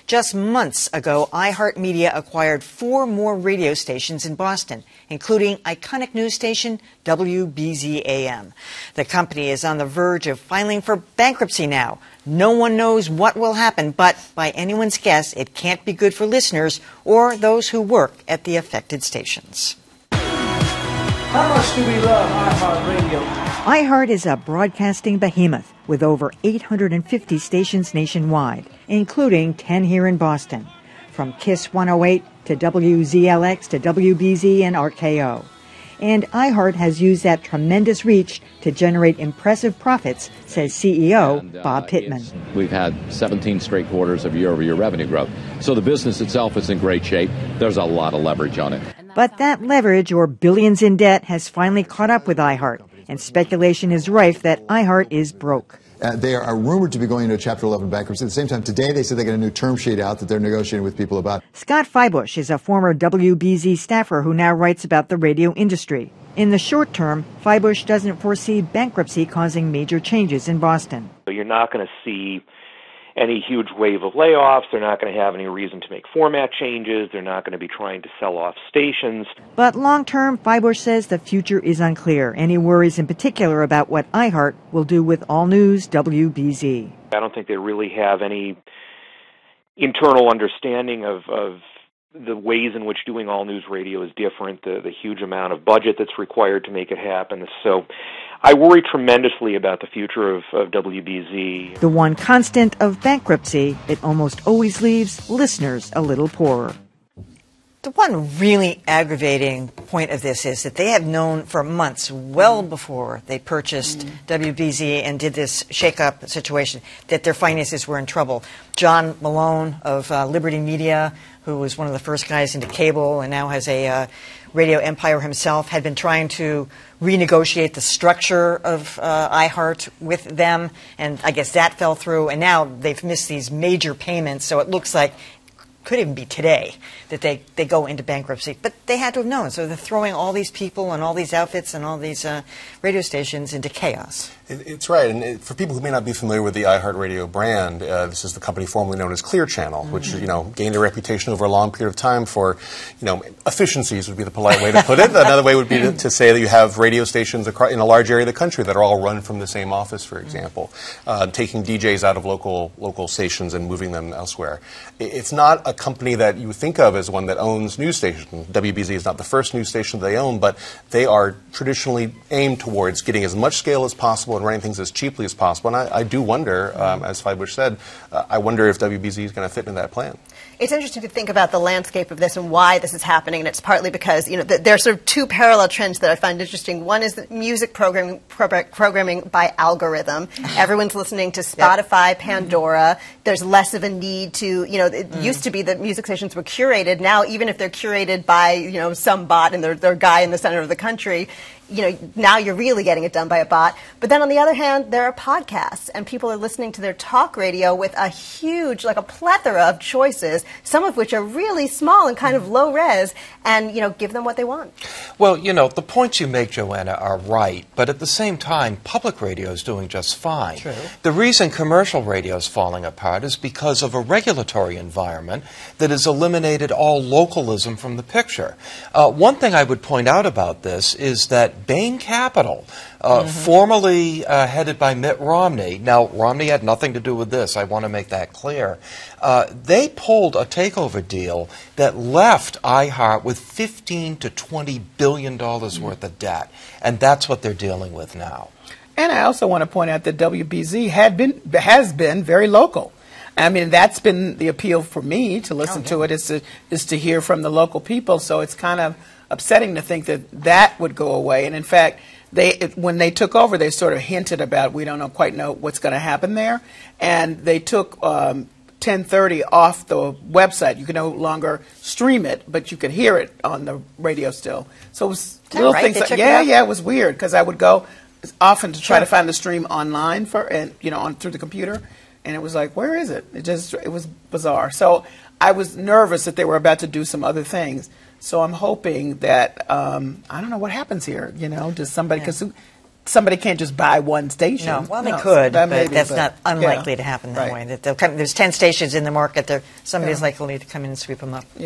Just months ago, iHeartMedia acquired 4 more radio stations in Boston, including iconic news station WBZ-AM. The company is on the verge of filing for bankruptcy now. No one knows what will happen, but by anyone's guess, it can't be good for listeners or those who work at the affected stations. How much do we love iHeartRadio? iHeart is a broadcasting behemoth with over 850 stations nationwide, including 10 here in Boston, from KISS 108 to WZLX to WBZ and RKO. And iHeart has used that tremendous reach to generate impressive profits, says CEO Bob Pittman. We've had 17 straight quarters of year-over-year revenue growth. So the business itself is in great shape. There's a lot of leverage on it. But that leverage, or billions in debt, has finally caught up with iHeart, and speculation is rife that iHeart is broke. They are rumored to be going into Chapter 11 bankruptcy. At the same time, today they said they got a new term sheet out that they're negotiating with people about. Scott Feibusch is a former WBZ staffer who now writes about the radio industry. In the short term, Feibusch doesn't foresee bankruptcy causing major changes in Boston. You're not going to see any huge wave of layoffs. They're not going to have any reason to make format changes. They're not going to be trying to sell off stations. But long-term, Feibusch says the future is unclear, and he worries in particular about what iHeart will do with All News WBZ. I don't think they really have any internal understanding of the ways in which doing all news radio is different, the huge amount of budget that's required to make it happen. So I worry tremendously about the future of WBZ. The one constant of bankruptcy, it almost always leaves listeners a little poorer. The one really aggravating point of this is that they have known for months, well before they purchased WBZ and did this shake-up situation, that their finances were in trouble. John Malone of Liberty Media, who was one of the first guys into cable and now has a radio empire himself, had been trying to renegotiate the structure of iHeart with them, and I guess that fell through, and now they've missed these major payments, so it looks like could even be today that they go into bankruptcy. But they had to have known, so they're throwing all these people and all these outfits and all these radio stations into chaos. It's right, and for people who may not be familiar with the iHeartRadio brand, this is the company formerly known as Clear Channel, which gained a reputation over a long period of time for, efficiencies would be the polite way to put it. Another way would be to say that you have radio stations in a large area of the country that are all run from the same office, for example, taking DJs out of local stations and moving them elsewhere. It's not a company that you think of as one that owns news stations. WBZ is not the first news station they own, but they are traditionally aimed towards getting as much scale as possible and running things as cheaply as possible. And I do wonder, as Feibusch said, I wonder if WBZ is going to fit into that plan. It's interesting to think about the landscape of this and why this is happening, and it's partly because there are sort of two parallel trends that I find interesting. One is the music programming by algorithm. Everyone's listening to Spotify, Pandora. There's less of a need to, it used to be that music stations were curated. Now, even if they're curated by, some bot and their guy in the center of the country, now you're really getting it done by a bot. But then on the other hand, there are podcasts, and people are listening to their talk radio with a huge, a plethora of choices, some of which are really small and kind of low res, and, give them what they want. Well, the points you make, Joanna, are right, but at the same time, public radio is doing just fine. True. The reason commercial radio is falling apart is because of a regulatory environment that has eliminated all localism from the picture. One thing I would point out about this is that Bain Capital, formerly headed by Mitt Romney. Now, Romney had nothing to do with this. I want to make that clear. They pulled a takeover deal that left iHeart with $15 to $20 billion worth of debt, and that's what they're dealing with now. And I also want to point out that WBZ has been very local. I mean, that's been the appeal for me to listen to it, is to hear from the local people. So it's kind of upsetting to think that would go away. And in fact, when they took over, they sort of hinted about, we don't quite know what's going to happen there. And they took 1030 off the website. You can no longer stream it, but you could hear it on the radio still. So it was little things like, it was weird, because I would go often to try to find the stream online through the computer, and it was like, where is it? It was bizarre. So I was nervous that they were about to do some other things. So I'm hoping that I don't know what happens here. Does somebody, because somebody can't just buy one station. No, well, they could, that but maybe, that's not unlikely yeah, to happen that right. way. That they'll come, there's 10 stations in the market. There's somebody's Yeah. likely to come in and sweep them up. Yeah.